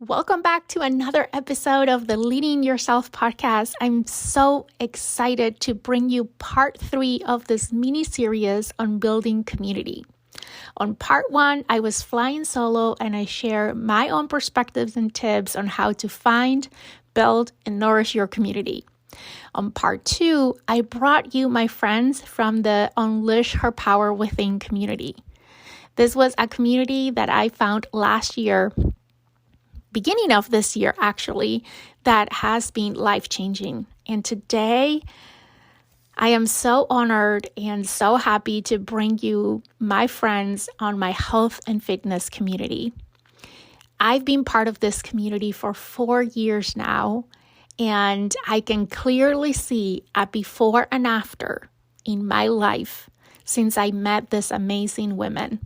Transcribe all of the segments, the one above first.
Welcome back to another episode of the Leading Yourself podcast. I'm so excited to bring you part 3 of this mini series on building community. On part 1, I was flying solo and I share my own perspectives and tips on how to find, build, and nourish your community. On part 2, I brought you my friends from the Unleash Her Power Within community. This was a community that I found last year, beginning of this year actually, that has been life-changing. And today, I am so honored and so happy to bring you my friends on my health and fitness community. I've been part of this community for 4 years now, and I can clearly see a before and after in my life since I met these amazing women.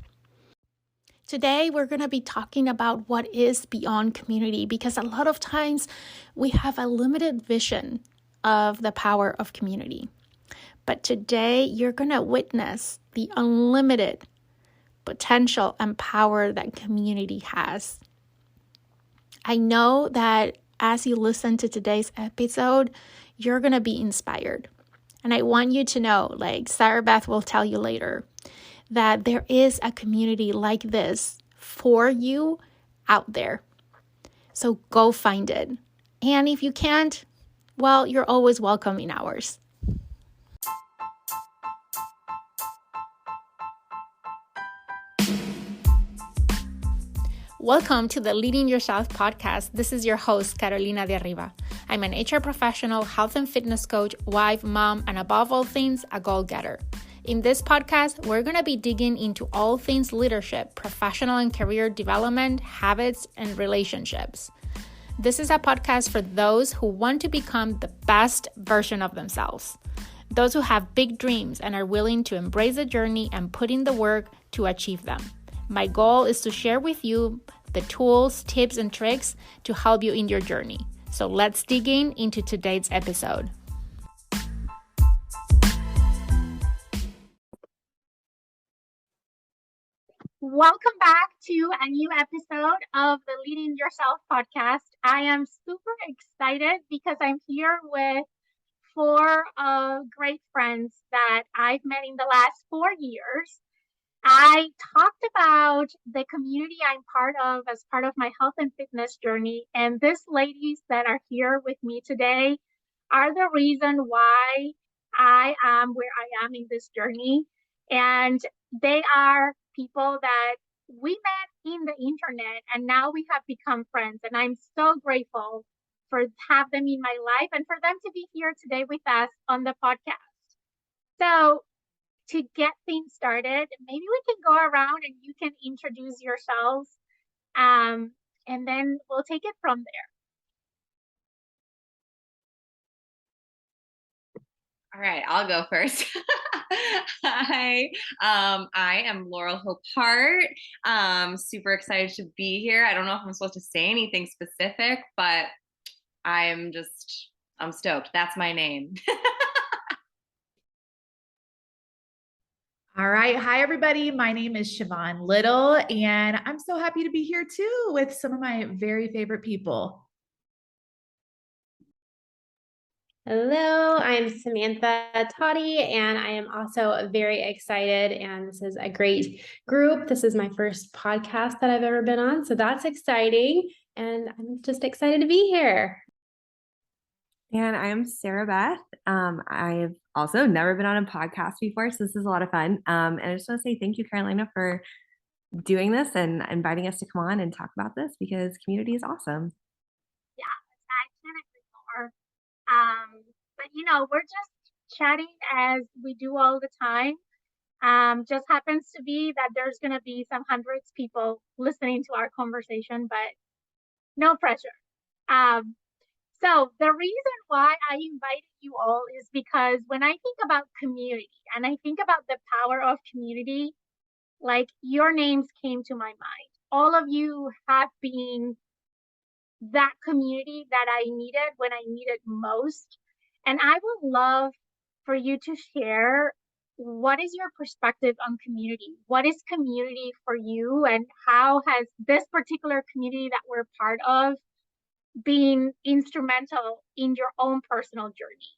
Today, we're going to be talking about what is beyond community, because a lot of times we have a limited vision of the power of community. But today, you're going to witness the unlimited potential and power that community has. I know that as you listen to today's episode, you're going to be inspired. And I want you to know, like Sarah Beth will tell you later, that there is a community like this for you out there. So go find it. And if you can't, well, you're always welcome in ours. Welcome to the Leading Yourself podcast. This is your host, Carolina de Arriba. I'm an HR professional, health and fitness coach, wife, mom, and above all things, a goal-getter. In this podcast, we're going to be digging into all things leadership, professional and career development, habits, and relationships. This is a podcast for those who want to become the best version of themselves. Those who have big dreams and are willing to embrace the journey and put in the work to achieve them. My goal is to share with you the tools, tips, and tricks to help you in your journey. So let's dig into today's episode. Welcome back to a new episode of the Leading Yourself podcast. I am super excited because I'm here with 4 great friends that I've met in the last 4 years. I talked about the community I'm part of as part of my health and fitness journey, and these ladies that are here with me today are the reason why I am where I am in this journey. And they are people that we met in the internet, and now we have become friends. And I'm so grateful for have them in my life and for them to be here today with us on the podcast. So to get things started, maybe we can go around and you can introduce yourselves, and then we'll take it from there. All right, I'll go first. Hi, I am Laurel Hope Hart. Super excited to be here. I don't know if I'm supposed to say anything specific, but I'm stoked. That's my name. All right. Hi, everybody. My name is Siobhan Little, and I'm so happy to be here too with some of my very favorite people. Hello, I'm Samantha Toddy, and I am also very excited. And this is a great group. This is my first podcast that I've ever been on, so that's exciting. And I'm just excited to be here. And I am Sarah Beth. I've also never been on a podcast before, so this is a lot of fun. And I just want to say thank you, Carolina, for doing this and inviting us to come on and talk about this, because community is awesome. Yeah, I can't agree more. But we're just chatting as we do all the time. Just happens to be that there's going to be some hundreds of people listening to our conversation, but no pressure. So the reason why I invited you all is because when I think about community and I think about the power of community, like your names came to my mind. All of you have been that community that I needed when I needed most. And I would love for you to share what is your perspective on community? What is community for you, and how has this particular community that we're part of been instrumental in your own personal journey?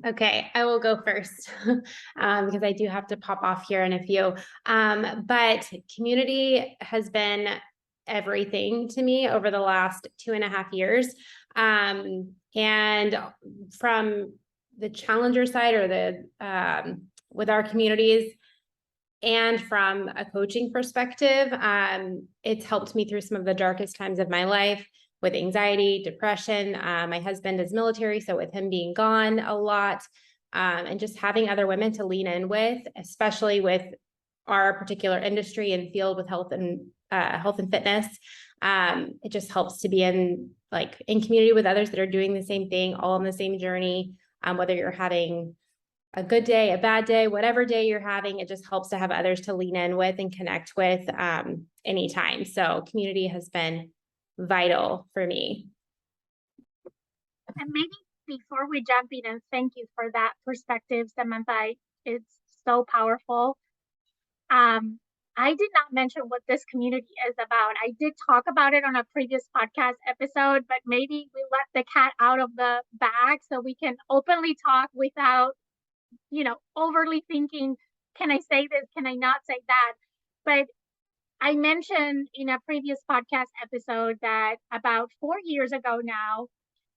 Okay, I will go first because I do have to pop off here in a few. But community has been everything to me over the last 2.5 years. And from the challenger side or with our communities, and from a coaching perspective, it's helped me through some of the darkest times of my life with anxiety, depression. My husband is military, so with him being gone a lot, and just having other women to lean in with, especially with our particular industry and field with health and fitness. It just helps to be in community with others that are doing the same thing, all on the same journey. Whether you're having a good day, a bad day, whatever day you're having, it just helps to have others to lean in with and connect with anytime. So community has been vital for me. And maybe before we jump in, and thank you for that perspective, Samantha, it's so powerful. I did not mention what this community is about. I did talk about it on a previous podcast episode, but maybe we let the cat out of the bag so we can openly talk without, overly thinking, can I say this? Can I not say that? But I mentioned in a previous podcast episode that about 4 years ago now,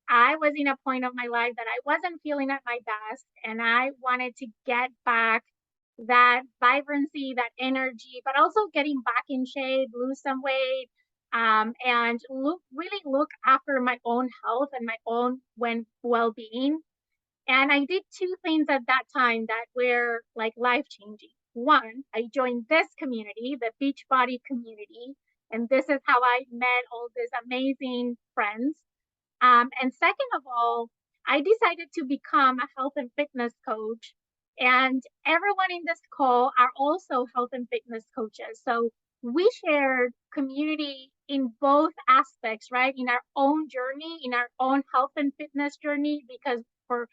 I was in a point of my life that I wasn't feeling at my best, and I wanted to get back that vibrancy, that energy, but also getting back in shape, lose some weight, and really look after my own health and my own well-being. And I did two things at that time that were like life-changing. One, I joined this community, the Beachbody community, and this is how I met all these amazing friends. And second of all, I decided to become a health and fitness coach. And everyone in this call are also health and fitness coaches. So we shared community in both aspects, right? In our own journey, in our own health and fitness journey, because for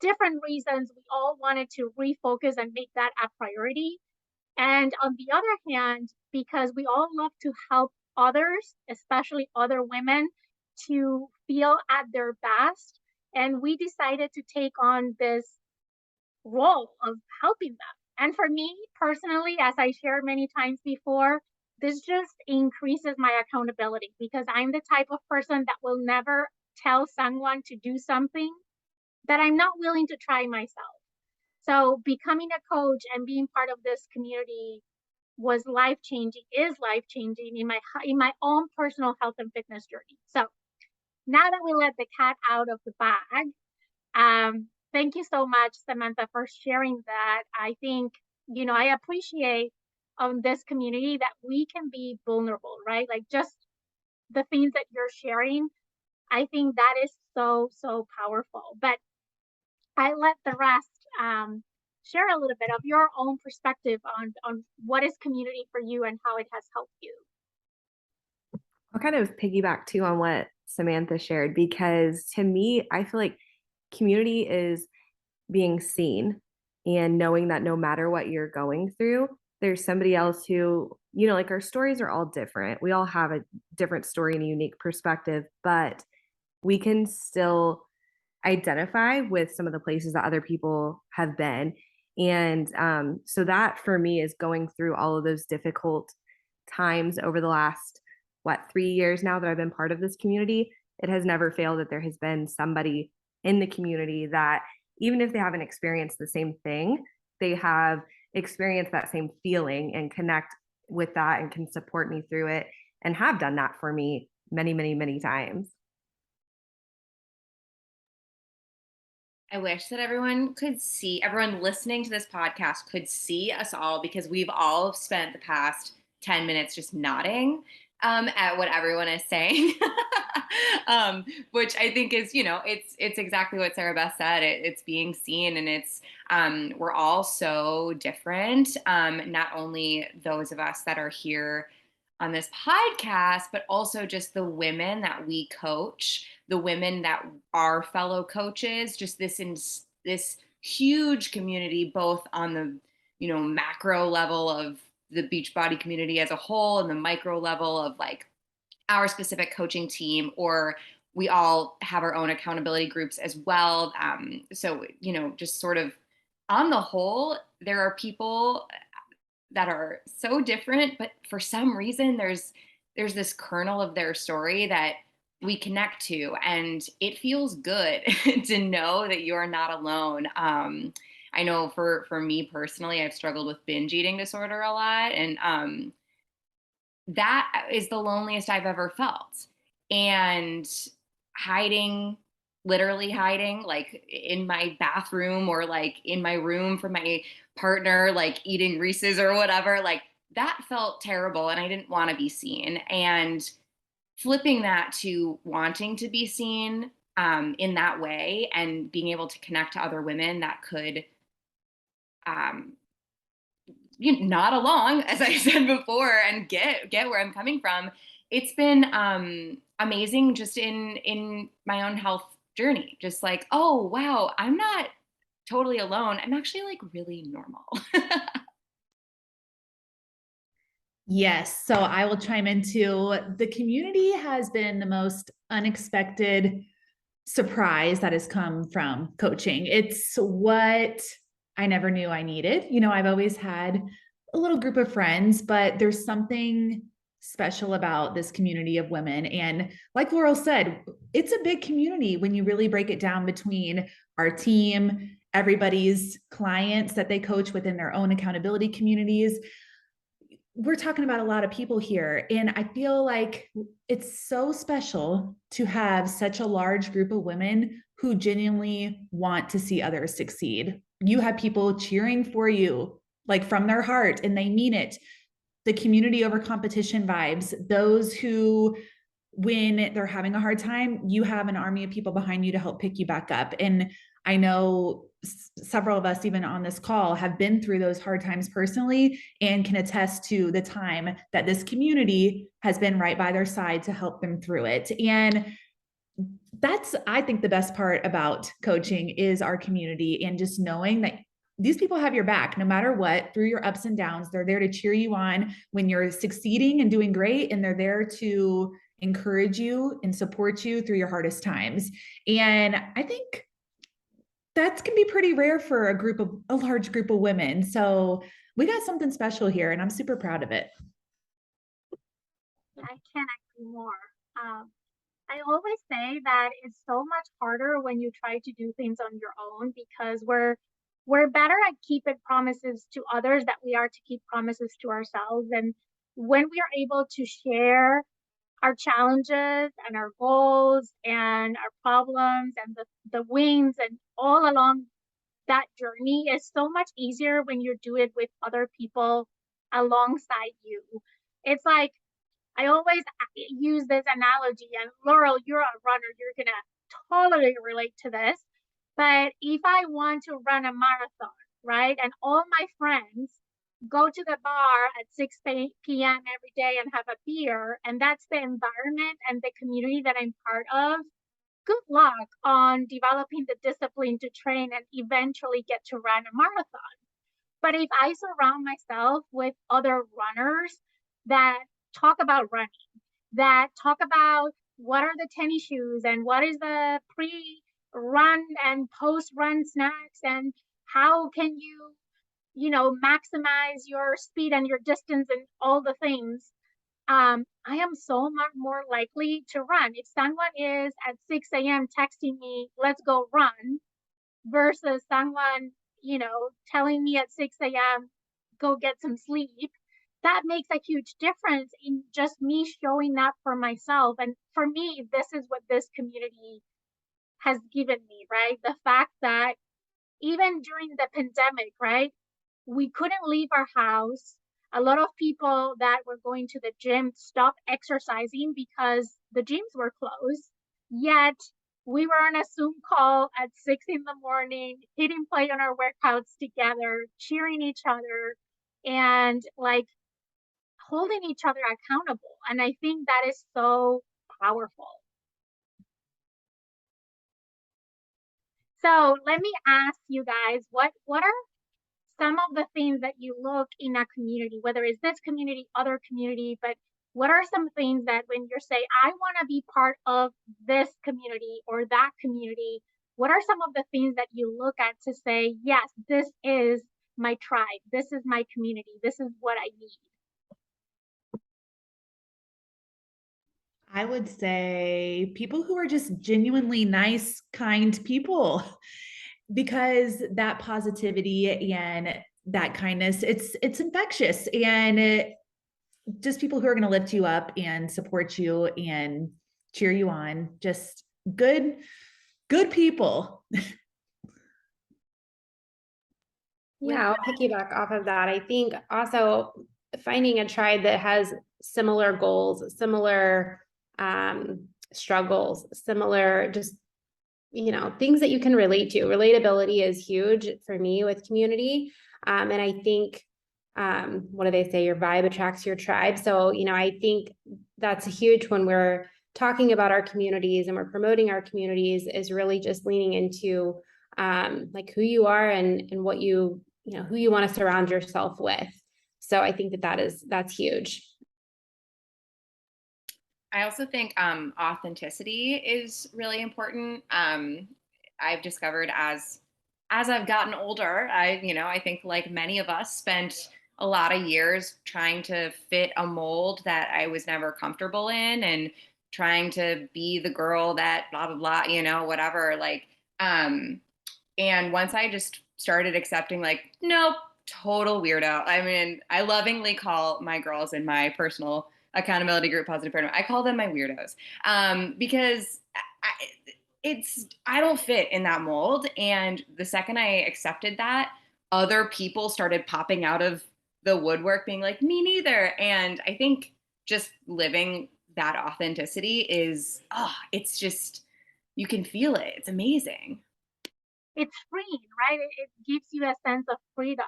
different reasons, we all wanted to refocus and make that a priority. And on the other hand, because we all love to help others, especially other women, to feel at their best. And we decided to take on this role of helping them. And for me personally, as I shared many times before, this just increases my accountability because I'm the type of person that will never tell someone to do something that I'm not willing to try myself. So becoming a coach and being part of this community was life-changing, is life-changing in my own personal health and fitness journey. So now that we let the cat out of the bag, thank you so much, Samantha, for sharing that. I think, I appreciate on this community that we can be vulnerable, right? Like just the things that you're sharing. I think that is so, so powerful. But I let the rest share a little bit of your own perspective on what is community for you and how it has helped you. I'll kind of piggyback too on what Samantha shared, because to me, I feel like community is being seen and knowing that no matter what you're going through, there's somebody else who, like our stories are all different. We all have a different story and a unique perspective, but we can still identify with some of the places that other people have been. And so that for me is going through all of those difficult times over the last 3 years now that I've been part of this community. It has never failed that there has been somebody in the community that even if they haven't experienced the same thing, they have experienced that same feeling and connect with that and can support me through it and have done that for me many, many, many times. I wish that everyone listening to this podcast could see us all, because we've all spent the past 10 minutes just nodding at what everyone is saying, which I think is, it's exactly what Sarah Beth said. It's being seen, and it's we're all so different. Not only those of us that are here on this podcast, but also just the women that we coach, the women that are fellow coaches, just this huge community, both on the, macro level of the Beachbody community as a whole and the micro level of like our specific coaching team, or we all have our own accountability groups as well. So, just sort of on the whole, there are people that are so different, but for some reason there's this kernel of their story that we connect to, and it feels good to know that you're not alone. I know for me personally, I've struggled with binge eating disorder a lot, and that is the loneliest I've ever felt. And hiding, literally hiding, like in my bathroom or like in my room from my partner, like eating Reese's or whatever, like that felt terrible and I didn't want to be seen. And flipping that to wanting to be seen in that way and being able to connect to other women that could um, not along, as I said before, and get where I'm coming from. It's been amazing just in my own health journey. Just like, oh wow, I'm not totally alone. I'm actually like really normal. Yes. So I will chime into the community has been the most unexpected surprise that has come from coaching. It's what I never knew I needed. I've always had a little group of friends, but there's something special about this community of women. And like Laurel said, it's a big community when you really break it down between our team, everybody's clients that they coach within their own accountability communities. We're talking about a lot of people here, and I feel like it's so special to have such a large group of women who genuinely want to see others succeed. You have people cheering for you, like from their heart, and they mean it. The community over competition vibes, those who, when they're having a hard time, you have an army of people behind you to help pick you back up. And I know several of us, even on this call, have been through those hard times personally and can attest to the time that this community has been right by their side to help them through it. And that's, I think, the best part about coaching is our community, and just knowing that these people have your back no matter what, through your ups and downs. They're there to cheer you on when you're succeeding and doing great, and they're there to encourage you and support you through your hardest times. And I think that can be pretty rare for a large group of women. So we got something special here, and I'm super proud of it. I can't agree more. I always say that it's so much harder when you try to do things on your own, because we're better at keeping promises to others that we are to keep promises to ourselves. And when we are able to share our challenges and our goals and our problems and the wins and all along that journey, is so much easier when you do it with other people alongside you. It's like, I always use this analogy, and Laurel, you're a runner, you're gonna totally relate to this. But if I want to run a marathon, right, and all my friends go to the bar at 6 p.m. every day and have a beer, and that's the environment and the community that I'm part of, good luck on developing the discipline to train and eventually get to run a marathon. But if I surround myself with other runners that talk about running, that talk about what are the tennis shoes and what is the pre-run and post-run snacks and how can maximize your speed and your distance and all the things, I am so much more likely to run. If someone is at 6 a.m. texting me, let's go run, versus someone, telling me at 6 a.m., go get some sleep, that makes a huge difference in just me showing up for myself. And for me, this is what this community has given me, right? The fact that even during the pandemic, right, we couldn't leave our house. A lot of people that were going to the gym stopped exercising because the gyms were closed. Yet we were on a Zoom call at 6 a.m, hitting play on our workouts together, cheering each other, and like holding each other accountable. And I think that is so powerful. So let me ask you guys, what are some of the things that you look in a community, whether it's this community, other community, but what are some things that when you say, I want to be part of this community or that community, what are some of the things that you look at to say, yes, this is my tribe, this is my community, this is what I need? I would say people who are just genuinely nice, kind people, because that positivity and that kindness, it's infectious, and just people who are going to lift you up and support you and cheer you on. Just good people. Yeah, I'll piggyback off of that. I think also finding a tribe that has similar goals, similar struggles, similar just, you know, things that you can relate to. Relatability is huge for me with community. And I think, what do they say? Your vibe attracts your tribe. So, you know, I think that's huge when we're talking about our communities and we're promoting our communities, is really just leaning into like who you are and what you know, who you want to surround yourself with. So I think that's huge. I also think authenticity is really important. I've discovered as I've gotten older, I think like many of us spent a lot of years trying to fit a mold that I was never comfortable in, and trying to be the girl that blah blah blah, whatever. And once I just started accepting, like, nope, total weirdo. I mean, I lovingly call my girls in my personal accountability group, Positive Paradigm, I call them my weirdos, because I don't fit in that mold. And the second I accepted that, other people started popping out of the woodwork being like, me neither. And I think just living that authenticity is, it's just, you can feel it. It's amazing. It's freeing, right? It gives you a sense of freedom.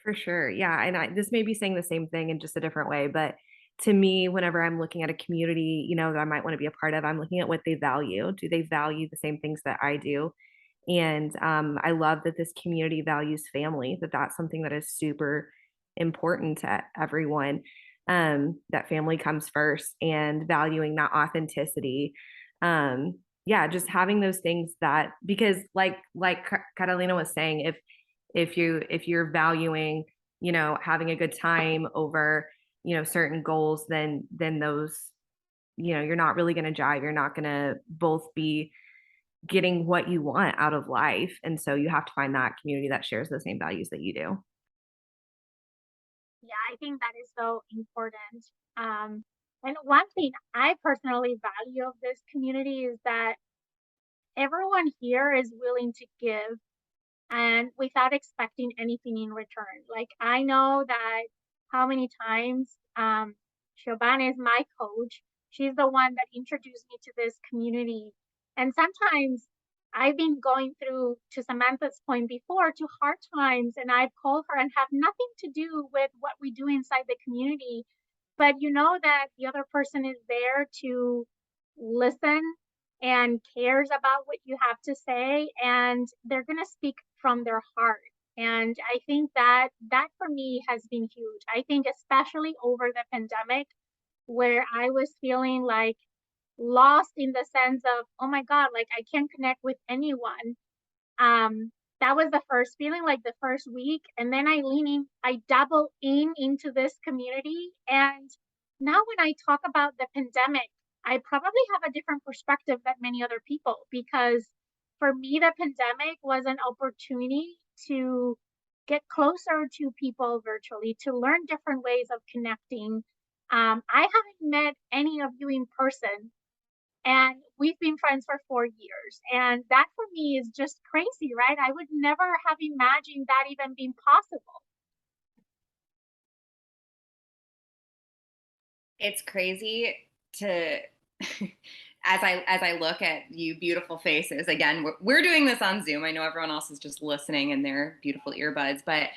For sure. Yeah. And this may be saying the same thing in just a different way, but to me, whenever I'm looking at a community, that I might want to be a part of, I'm looking at what they value. Do they value the same things that I do? And I love that this community values family, that's something that is super important to everyone, that family comes first, and valuing that authenticity. Yeah, just having those things that, because like Catalina was saying, if you're valuing, having a good time over, certain goals, then those, you're not really going to jive. You're not going to both be getting what you want out of life. And so you have to find that community that shares the same values that you do. Yeah, I think that is so important. And one thing I personally value of this community is that everyone here is willing to give and without expecting anything in return. Like, I know that how many times Siobhan is my coach. She's the one that introduced me to this community. And sometimes I've been going through, to Samantha's point before, to hard times, and I've called her and have nothing to do with what we do inside the community. But you know that the other person is there to listen and cares about what you have to say, and they're going to speak from their heart. And I think that for me has been huge. I think especially over the pandemic, where I was feeling like lost in the sense of, oh my God, like I can't connect with anyone. That was the first feeling, like the first week. And then I double into this community. And now when I talk about the pandemic, I probably have a different perspective than many other people, because for me, the pandemic was an opportunity to get closer to people virtually, to learn different ways of connecting. I haven't met any of you in person, and we've been friends for 4 years. And that for me is just crazy, right? I would never have imagined that even being possible. It's crazy to as I look at you beautiful faces. Again, we're doing this on Zoom. I know everyone else is just listening in their beautiful earbuds, but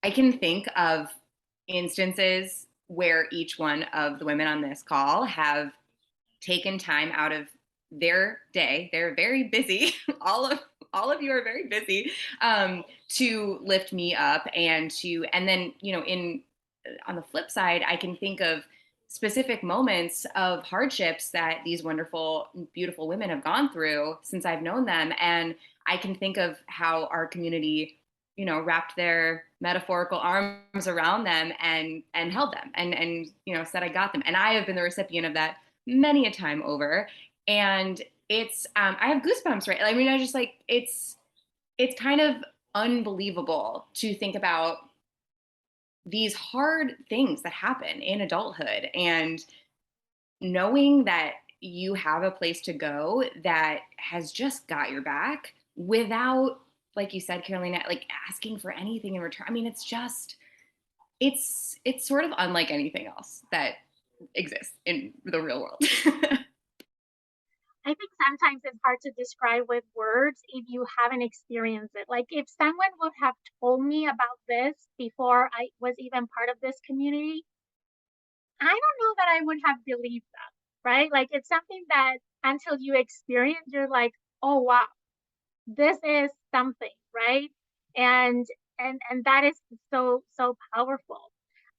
I can think of instances where each one of the women on this call have taken time out of their day. They're very busy. All of you are very busy, to lift me up and then, on the flip side, I can think of specific moments of hardships that these wonderful, beautiful women have gone through since I've known them. And I can think of how our community, wrapped their metaphorical arms around them and held them and said, I got them. And I have been the recipient of that many a time over. And it's, I have goosebumps, right? I mean, I just like, it's kind of unbelievable to think about these hard things that happen in adulthood, and knowing that you have a place to go that has just got your back without, like you said, Carolina, like asking for anything in return. I mean, it's just, it's sort of unlike anything else that exists in the real world. I think sometimes it's hard to describe with words if you haven't experienced it. Like if someone would have told me about this before I was even part of this community, I don't know that I would have believed that, right? Like it's something that until you experience, you're like, oh wow, this is something, right? And and that is so powerful.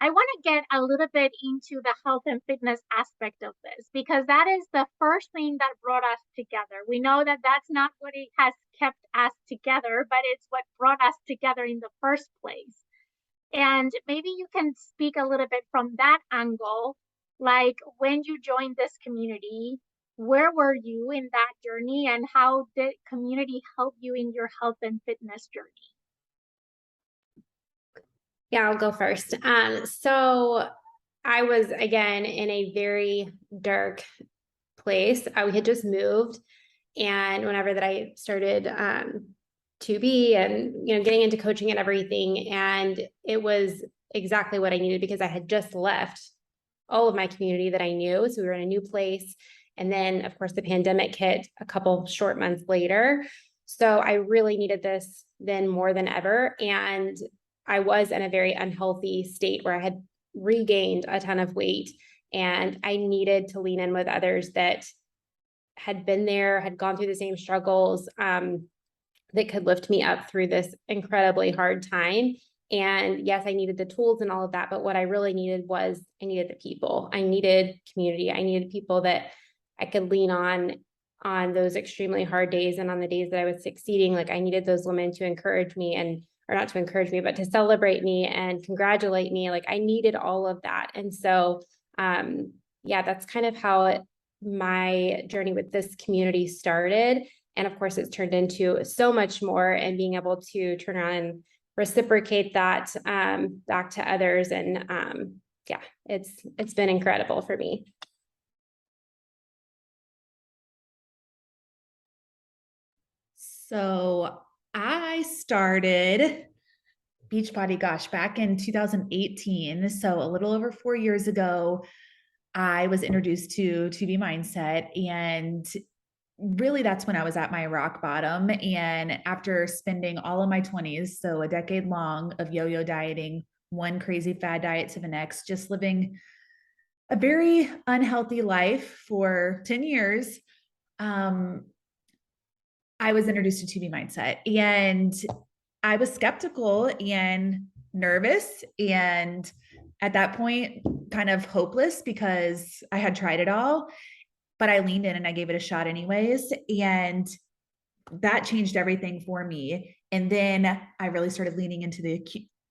I want to get a little bit into the health and fitness aspect of this because that is the first thing that brought us together. We know that that's not what it has kept us together, but it's what brought us together in the first place. And maybe you can speak a little bit from that angle, like when you joined this community, where were you in that journey and how did community help you in your health and fitness journey? Yeah, I'll go first. So I was again in a very dark place. We had just moved, and whenever that I started to be and getting into coaching and everything, and it was exactly what I needed because I had just left all of my community that I knew. So we were in a new place, and then of course the pandemic hit a couple short months later. So I really needed this then more than ever, and I was in a very unhealthy state where I had regained a ton of weight, and I needed to lean in with others that had been there, had gone through the same struggles, that could lift me up through this incredibly hard time. And yes, I needed the tools and all of that, but what I really needed was I needed the people. I needed community. I needed people that I could lean on those extremely hard days, and on the days that I was succeeding. Like I needed those women to encourage me, and or not to encourage me, but to celebrate me and congratulate me. Like I needed all of that. And so, yeah, that's kind of how my journey with this community started. And of course, it's turned into so much more, and being able to turn around and reciprocate that back to others. And yeah, it's been incredible for me. So I started Beachbody, gosh, back in 2018. So a little over 4 years ago, I was introduced to Be Mindset, and really that's when I was at my rock bottom. And after spending all of my 20s, so a decade long of yo-yo dieting, one crazy fad diet to the next, just living a very unhealthy life for 10 years, I was introduced to Be Mindset, and I was skeptical and nervous, and at that point kind of hopeless because I had tried it all, but I leaned in and I gave it a shot anyways. And that changed everything for me. And then I really started leaning into the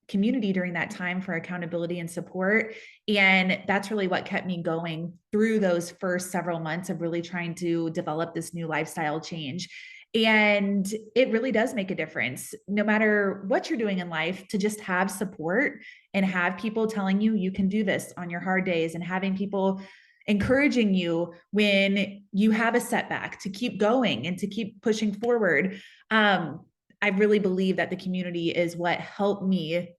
community during that time for accountability and support. And that's really what kept me going through those first several months of really trying to develop this new lifestyle change. And it really does make a difference, no matter what you're doing in life, to just have support and have people telling you you can do this on your hard days, and having people encouraging you when you have a setback to keep going and to keep pushing forward. I really believe that the community is what helped me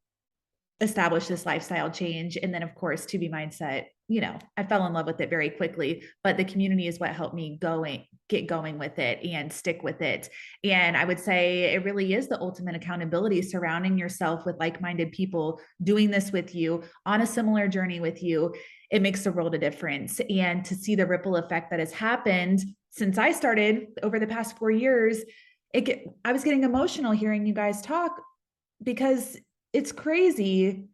establish this lifestyle change. And then of course, To Be Mindset, you know, I fell in love with it very quickly, but the community is what helped me get going with it and stick with it. And I would say it really is the ultimate accountability, surrounding yourself with like-minded people doing this with you on a similar journey with you. It makes a world of difference. And to see the ripple effect that has happened since I started over the past 4 years, I was getting emotional hearing you guys talk, because it's crazy.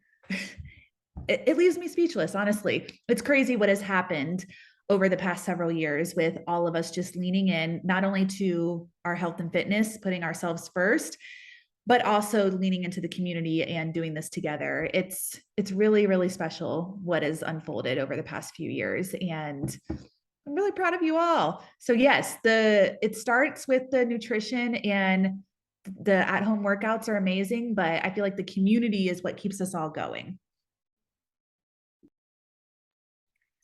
It leaves me speechless, honestly. It's crazy what has happened over the past several years with all of us just leaning in, not only to our health and fitness, putting ourselves first, but also leaning into the community and doing this together. It's really, really special what has unfolded over the past few years. And I'm really proud of you all. So yes, it starts with the nutrition, and the at-home workouts are amazing, but I feel like the community is what keeps us all going.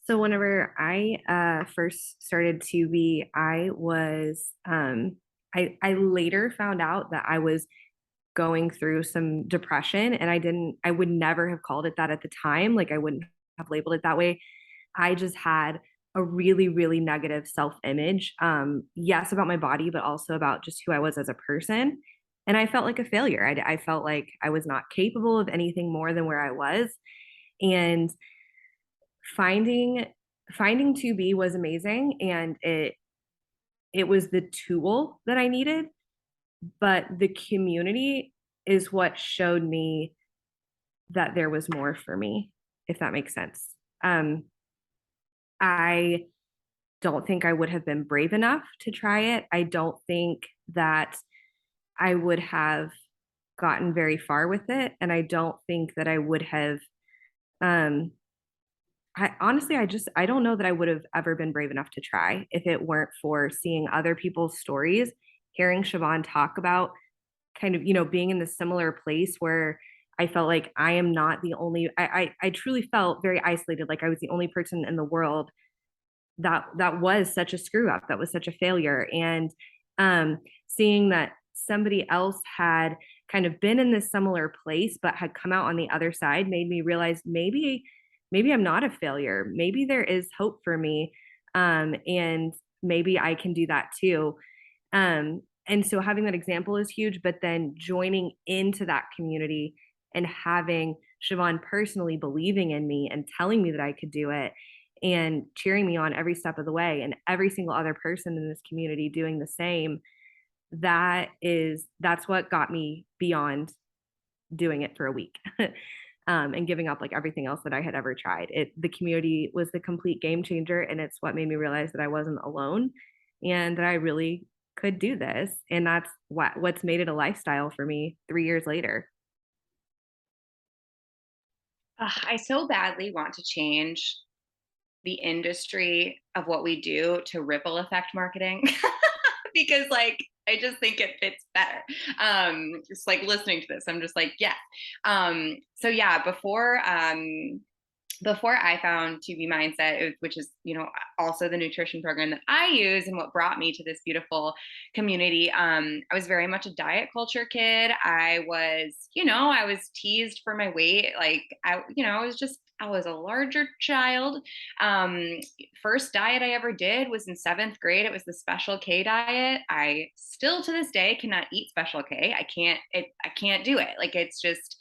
So whenever I first started To Be, I was I later found out that I was going through some depression, and I would never have called it that at the time. Like, I wouldn't have labeled it that way. I just had a really, really negative self-image. Yes, about my body, but also about just who I was as a person. And I felt like a failure. I felt like I was not capable of anything more than where I was. And finding To Be was amazing, and it was the tool that I needed, but the community is what showed me that there was more for me, if that makes sense. I don't think I would have been brave enough to try it. I don't think that I would have gotten very far with it, and I don't think that I would have I honestly, I don't know that I would have ever been brave enough to try if it weren't for seeing other people's stories, hearing Siobhan talk about kind of, you know, being in this similar place where I felt like I am not the only, I truly felt very isolated, like I was the only person in the world that was such a screw up, that was such a failure. And seeing that somebody else had kind of been in this similar place but had come out on the other side made me realize maybe I'm not a failure. Maybe there is hope for me. And maybe I can do that too. And so having that example is huge, but then joining into that community and having Siobhan personally believing in me and telling me that I could do it and cheering me on every step of the way, and every single other person in this community doing the same, that's what got me beyond doing it for a week. And giving up like everything else that I had ever tried. The community was the complete game changer, and it's what made me realize that I wasn't alone and that I really could do this. And that's what's made it a lifestyle for me 3 years later. I so badly want to change the industry of what we do to ripple effect marketing because like I just think it fits better. Just like listening to this, I'm just like, yeah. So yeah, before I found To Be Mindset, which is, you know, also the nutrition program that I use and what brought me to this beautiful community, I was very much a diet culture kid. I was teased for my weight. Like I was a larger child. First diet I ever did was in 7th grade. It was the Special K diet. I still to this day cannot eat Special K. I can't do it. Like it's just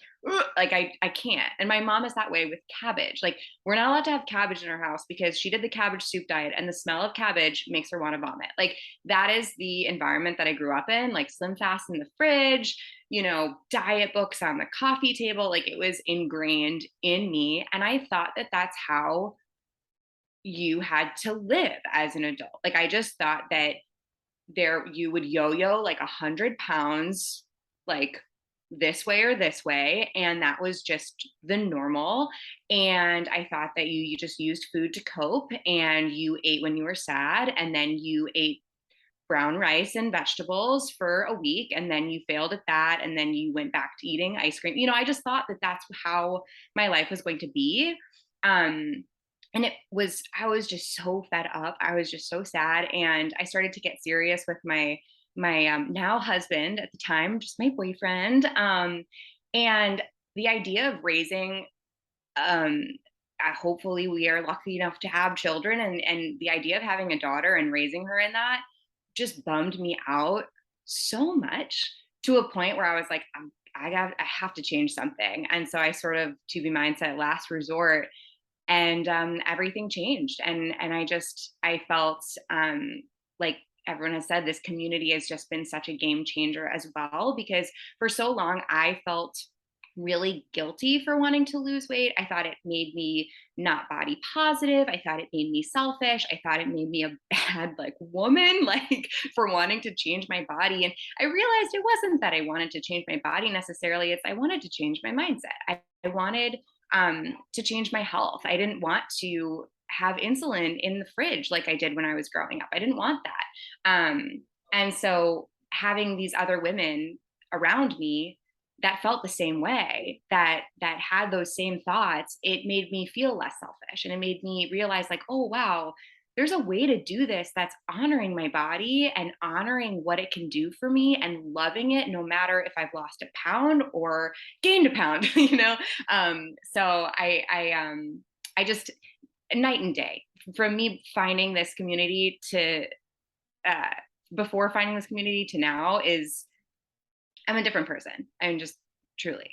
like I can't. And my mom is that way with cabbage. Like we're not allowed to have cabbage in our house because she did the cabbage soup diet and the smell of cabbage makes her want to vomit. Like that is the environment that I grew up in, like Slim Fast in the fridge, you know, diet books on the coffee table. Like it was ingrained in me. And I thought that that's how you had to live as an adult. Like I just thought that you would yo-yo like 100 pounds, like this way or this way, and that was just the normal. And I thought that you just used food to cope, and you ate when you were sad, and then you ate brown rice and vegetables for a week, and then you failed at that, and then you went back to eating ice cream. You know, I just thought that that's how my life was going to be. And I was just so fed up. I was just so sad, and I started to get serious with my now husband, at the time just my boyfriend, and the idea of raising, hopefully we are lucky enough to have children, and the idea of having a daughter and raising her in that just bummed me out so much, to a point where I was like, I have to change something. And so I sort of, to be mindset last resort, and everything changed. And I felt like everyone has said, this community has just been such a game changer as well, because for so long I felt really guilty for wanting to lose weight. I thought it made me not body positive. I thought it made me selfish. I thought it made me a bad like woman, like for wanting to change my body. And I realized it wasn't that I wanted to change my body necessarily. It's I wanted to change my mindset. I wanted to change my health. I didn't want to have insulin in the fridge like I did when I was growing up. I didn't want that. And so having these other women around me that felt the same way, that had those same thoughts, it made me feel less selfish, and it made me realize like, oh wow, there's a way to do this that's honoring my body and honoring what it can do for me and loving it no matter if I've lost a pound or gained a pound, you know. So I just, night and day from me finding this community to before finding this community to now is, I'm a different person. I'm just truly.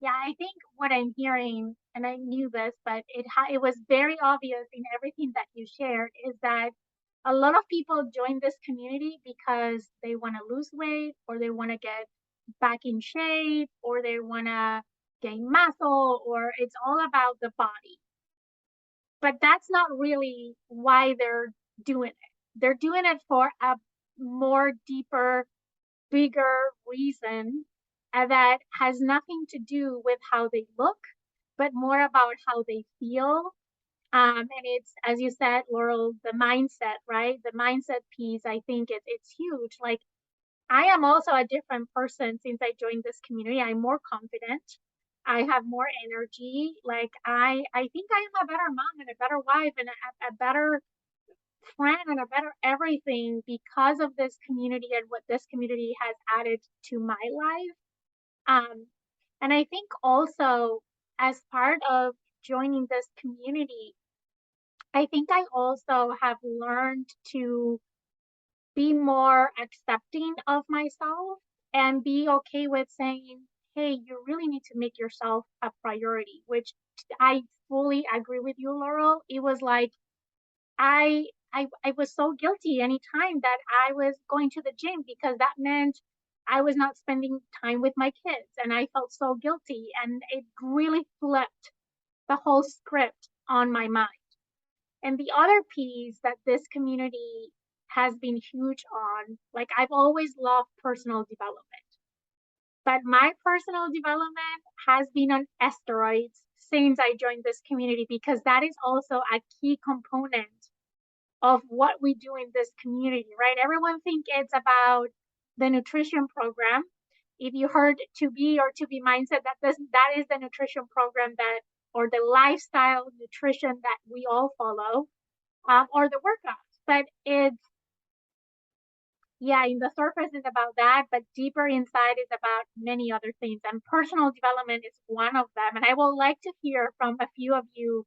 Yeah, I think what I'm hearing, and I knew this, but it was very obvious in everything that you shared, is that a lot of people join this community because they want to lose weight, or they want to get back in shape, or they want to gain muscle, or it's all about the body. But that's not really why they're doing it. They're doing it for a more deeper, bigger reason that has nothing to do with how they look, but more about how they feel. And it's, as you said, Laurel, the mindset, right? The mindset piece, I think it's huge. Like, I am also a different person since I joined this community. I'm more confident. I have more energy. Like, I think I am a better mom and a better wife and a better friend and a better everything because of this community and what this community has added to my life. And I think also, as part of joining this community, I think I also have learned to be more accepting of myself and be okay with saying, hey, you really need to make yourself a priority, which I fully agree with you, Laurel. It was like, I was so guilty anytime that I was going to the gym, because that meant I was not spending time with my kids, and I felt so guilty, and it really flipped the whole script on my mind. And the other piece that this community has been huge on, like, I've always loved personal development, but my personal development has been on steroids since I joined this community, because that is also a key component of what we do in this community, right? Everyone think it's about the nutrition program. If you heard To Be or To Be Mindset, that is the nutrition program that, or the lifestyle nutrition that we all follow, or the workouts. But it's, yeah, in the surface is about that, but deeper inside is about many other things. And personal development is one of them. And I would like to hear from a few of you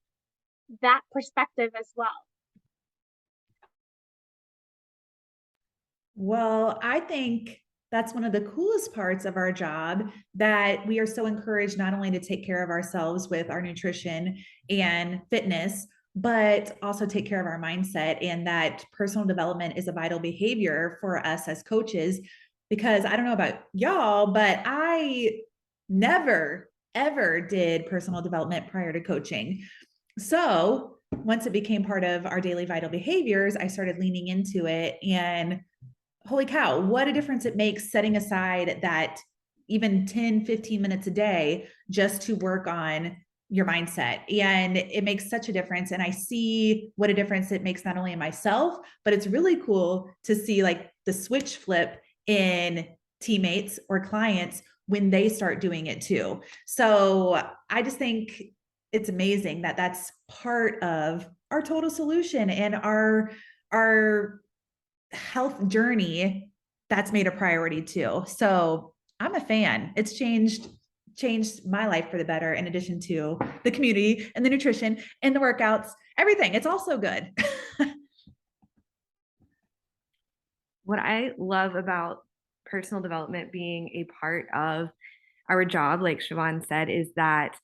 that perspective as well. Well, I think that's one of the coolest parts of our job, that we are so encouraged not only to take care of ourselves with our nutrition and fitness, but also take care of our mindset, and that personal development is a vital behavior for us as coaches. Because I don't know about y'all, but I never, ever did personal development prior to coaching. So once it became part of our daily vital behaviors, I started leaning into it, and holy cow, what a difference it makes setting aside that even 10, 15 minutes a day just to work on your mindset. And it makes such a difference. And I see what a difference it makes not only in myself, but it's really cool to see like the switch flip in teammates or clients when they start doing it too. So I just think it's amazing that that's part of our total solution and our health journey that's made a priority too. So I'm a fan. It's changed my life for the better, in addition to the community and the nutrition and the workouts, everything. It's all so good. What I love about personal development being a part of our job, like Siobhan said, is that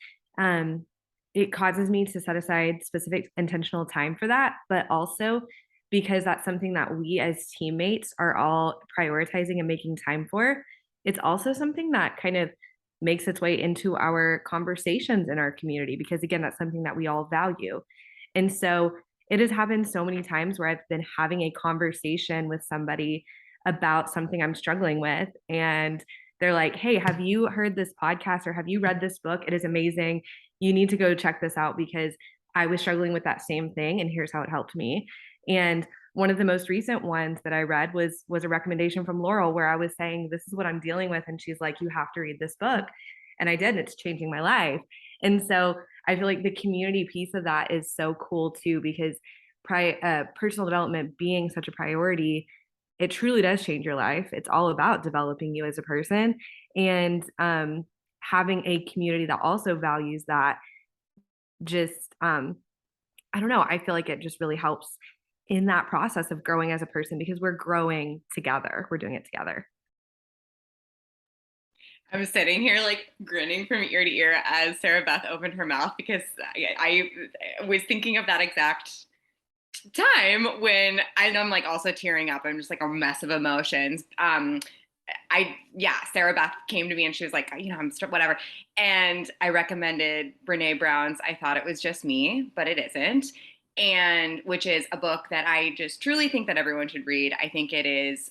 it causes me to set aside specific intentional time for that, but also because that's something that we as teammates are all prioritizing and making time for, it's also something that kind of makes its way into our conversations in our community, because again, that's something that we all value. And so it has happened so many times where I've been having a conversation with somebody about something I'm struggling with, and they're like, hey, have you heard this podcast or have you read this book? It is amazing. You need to go check this out because I was struggling with that same thing and here's how it helped me. And one of the most recent ones that I read was a recommendation from Laurel, where I was saying, this is what I'm dealing with. And she's like, you have to read this book. And I did, and it's changing my life. And so I feel like the community piece of that is so cool too, because personal development being such a priority, it truly does change your life. It's all about developing you as a person, and having a community that also values that. Just I don't know, I feel like it just really helps in that process of growing as a person, because we're growing together. We're doing it together. I'm sitting here like grinning from ear to ear as Sarah Beth opened her mouth, because I was thinking of that exact time when I'm like also tearing up. I'm just like a mess of emotions. Sarah Beth came to me and she was like, I'm whatever. And I recommended Brene Brown's I Thought It Was Just Me, But It Isn't. And which is a book that I just truly think that everyone should read. I think it is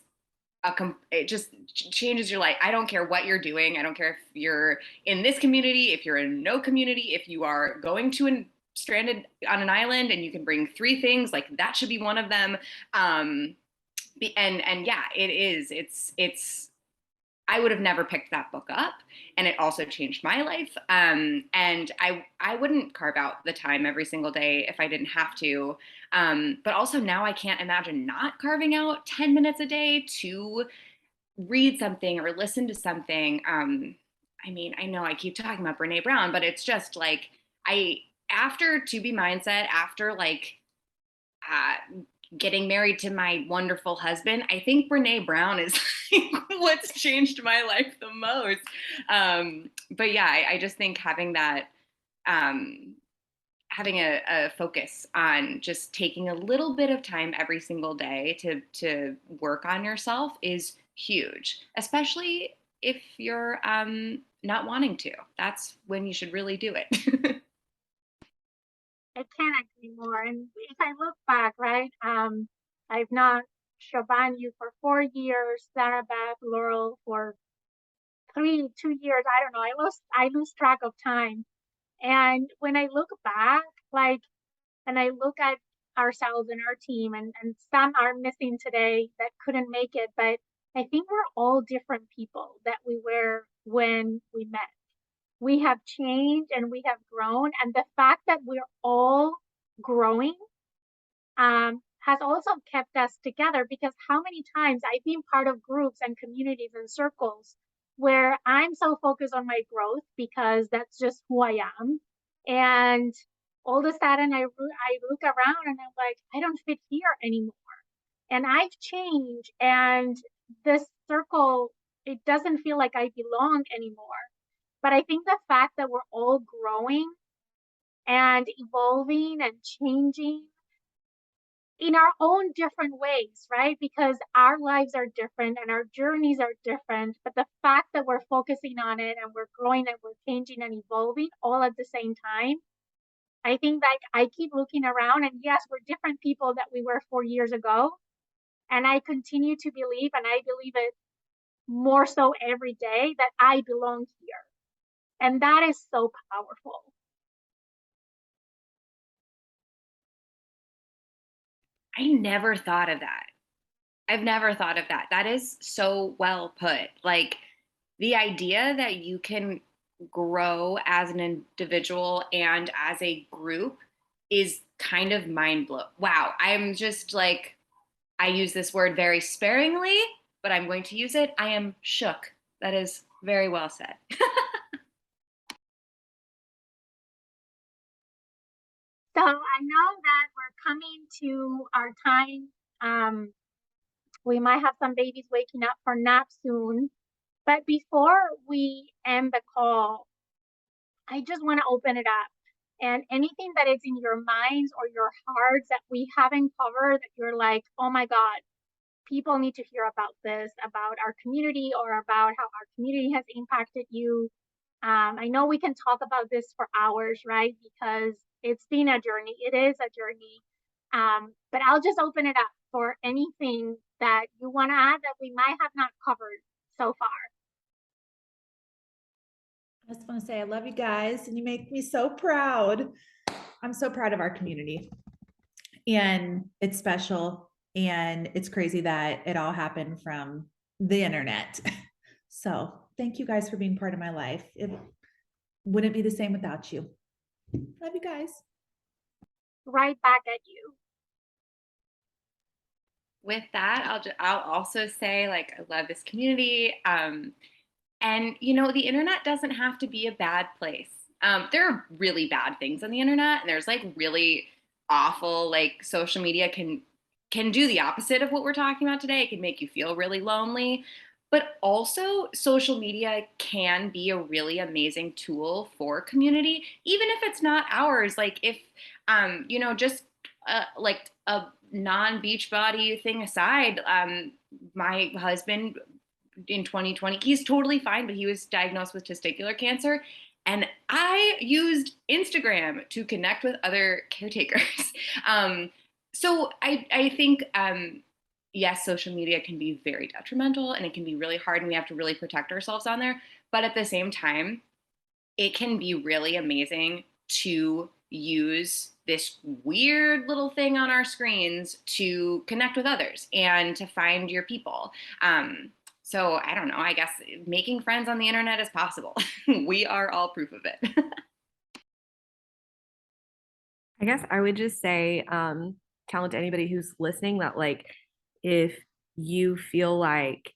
it just changes your life. I don't care what you're doing. I don't care if you're in this community, if you're in no community, if you are going to stranded on an island and you can bring 3 things, like that should be one of them. And yeah, it is. It's. I would have never picked that book up, and it also changed my life. And I wouldn't carve out the time every single day if I didn't have to. But also now I can't imagine not carving out 10 minutes a day to read something or listen to something. I mean, I know I keep talking about Brene Brown, but it's just like after To Be Mindset, after like getting married to my wonderful husband, I think Brene Brown is what's changed my life the most. But yeah, I just think having that, having a focus on just taking a little bit of time every single day to work on yourself is huge, especially if you're not wanting to. That's when you should really do it. I can't agree more. And if I look back, right, I've known Siobhan you for 4 years, Sarah Beth, Laurel for 2 years. I don't know. I lose track of time. And when I look back, like, and I look at ourselves and our team, and some are missing today that couldn't make it, but I think we're all different people that we were when we met. We have changed and we have grown, and the fact that we're all growing has also kept us together, because how many times I've been part of groups and communities and circles where I'm so focused on my growth because that's just who I am, and all of a sudden I look around and I'm like, I don't fit here anymore, and I've changed, and this circle, it doesn't feel like I belong anymore. But I think the fact that we're all growing and evolving and changing in our own different ways, right? Because our lives are different and our journeys are different. But the fact that we're focusing on it and we're growing and we're changing and evolving all at the same time, I think like I keep looking around, and yes, we're different people that we were 4 years ago. And I continue to believe, and I believe it more so every day, that I belong here. And that is so powerful. I never thought of that. I've never thought of that. That is so well put. Like the idea that you can grow as an individual and as a group is kind of mind blowing. Wow. I'm just like, I use this word very sparingly, but I'm going to use it. I am shook. That is Very well said. So I know that we're coming to our time. We might have some babies waking up for nap soon. But before we end the call, I just want to open it up. And anything that is in your minds or your hearts that we haven't covered, that you're like, oh my God, people need to hear about this, about our community or about how our community has impacted you. I know we can talk about this for hours, right? Because it's been a journey. It is a journey. But I'll just open it up for anything that you want to add that we might have not covered so far. I just want to say I love you guys and you make me so proud. I'm so proud of our community. And it's special and it's crazy that it all happened from the internet. So thank you guys for being part of my life. It wouldn't be the same without you. Love you guys. Right back at you. With that, I'll also say, like, I love this community. And, you know, the internet doesn't have to be a bad place. There are really bad things on the internet, and there's like really awful, like, social media can do the opposite of what we're talking about today. It can make you feel really lonely. But also, social media can be a really amazing tool for community, even if it's not ours. Like, if, you know, just like a non-Beachbody thing aside, my husband in 2020, he's totally fine, but he was diagnosed with testicular cancer. And I used Instagram to connect with other caretakers. So I think, yes, social media can be very detrimental and it can be really hard and we have to really protect ourselves on there. But at the same time, it can be really amazing to use this weird little thing on our screens to connect with others and to find your people. So I don't know, I guess making friends on the internet is possible. We are all proof of it. I guess I would just say, tell to anybody who's listening that, like, if you feel like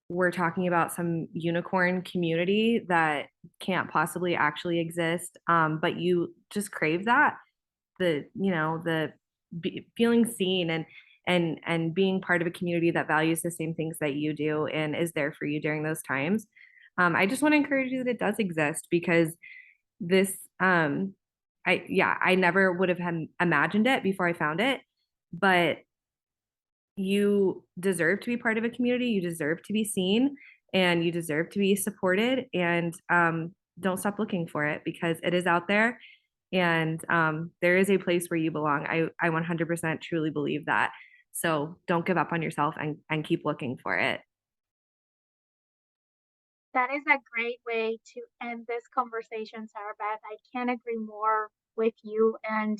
we're talking about some unicorn community that can't possibly actually exist, but you just crave that, feeling seen and being part of a community that values the same things that you do and is there for you during those times. I just want to encourage you that it does exist, because this, I never would have imagined it before I found it, but you deserve to be part of a community. You deserve to be seen and you deserve to be supported, and don't stop looking for it, because it is out there, and there is a place where you belong. I 100% truly believe that. So don't give up on yourself and keep looking for it. That is a great way to end this conversation, Sarah Beth. I can't agree more with you. And,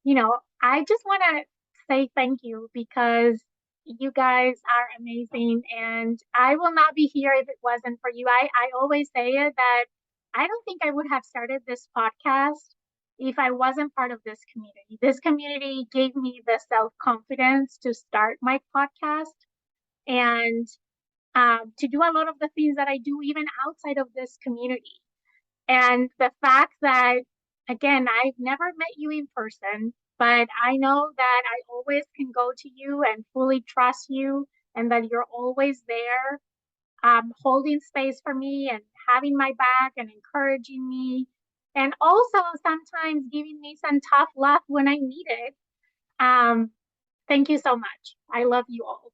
you know, I just want to say thank you, because you guys are amazing. And I will not be here if it wasn't for you. I always say it that I don't think I would have started this podcast if I wasn't part of this community. This community gave me the self-confidence to start my podcast and to do a lot of the things that I do even outside of this community. And the fact that, again, I've never met you in person, but I know that I always can go to you and fully trust you, and that you're always there, holding space for me and having my back and encouraging me. And also sometimes giving me some tough love when I need it. Thank you so much. I love you all.